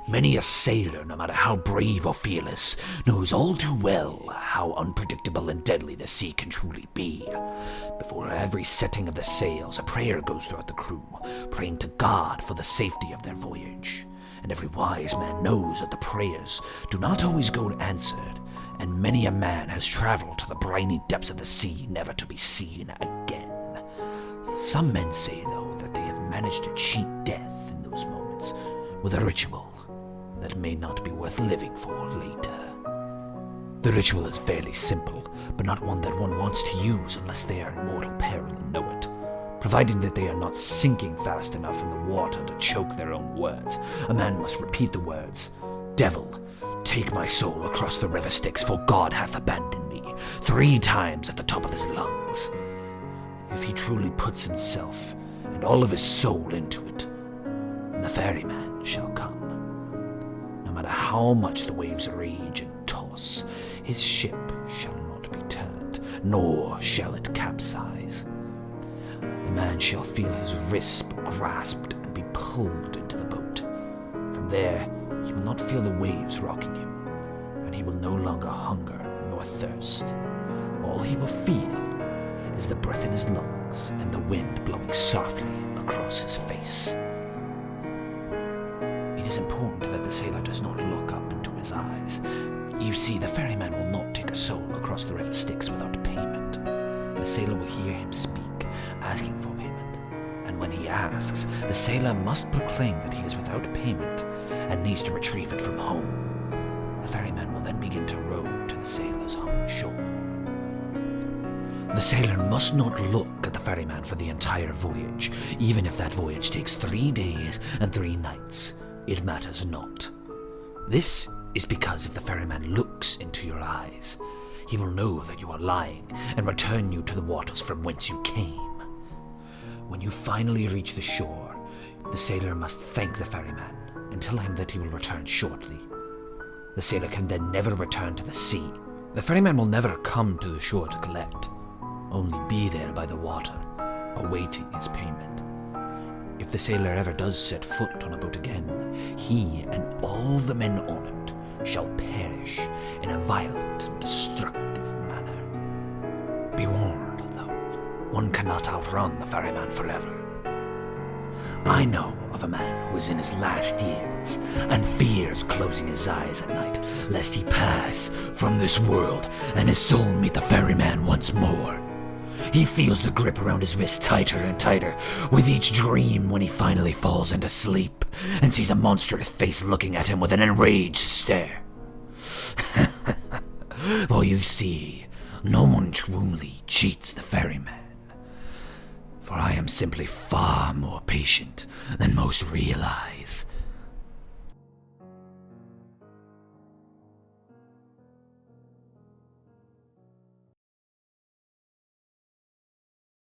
Many a sailor, no matter how brave or fearless, knows all too well how unpredictable and deadly the sea can truly be. Before every setting of the sails, a prayer goes throughout the crew, praying to God for the safety of their voyage. And every wise man knows that the prayers do not always go unanswered, and many a man has traveled to the briny depths of the sea never to be seen again. Some men say, though, that they have managed to cheat death in those moments with a ritual that may not be worth living for later. The ritual is fairly simple, but not one that one wants to use unless they are in mortal peril and know it. Providing that they are not sinking fast enough in the water to choke their own words, a man must repeat the words, "Devil, take my soul across the river Styx, for God hath abandoned me," 3 times at the top of his lungs. If he truly puts himself and all of his soul into it, the ferryman shall come. No matter how much the waves rage and toss, his ship shall not be turned, nor shall it capsize. The man shall feel his wrist grasped and be pulled into the boat. From there, he will not feel the waves rocking him, and he will no longer hunger nor thirst. All he will feel is the breath in his lungs and the wind blowing softly across his face. It is important that the sailor does not look up into his eyes. You see, the ferryman will not take a soul across the river Styx without payment. The sailor will hear him speak, asking for payment, and when he asks, the sailor must proclaim that he is without payment and needs to retrieve it from home. The ferryman will then begin to row to the sailor's home shore. The sailor must not look at the ferryman for the entire voyage, even if that voyage takes 3 days and 3 nights. It matters not. This is because if the ferryman looks into your eyes, he will know that you are lying and return you to the waters from whence you came. When you finally reach the shore, the sailor must thank the ferryman and tell him that he will return shortly. The sailor can then never return to the sea. The ferryman will never come to the shore to collect, only be there by the water, awaiting his payment. If the sailor ever does set foot on a boat again, he and all the men on it shall perish in a violent and destructive manner. Be warned, though, one cannot outrun the ferryman forever. I know of a man who is in his last years and fears closing his eyes at night, lest he pass from this world and his soul meet the ferryman once more. He feels the grip around his wrist tighter and tighter with each dream when he finally falls into sleep and sees a monstrous face looking at him with an enraged stare. For you see, no one truly cheats the ferryman. For I am simply far more patient than most realize.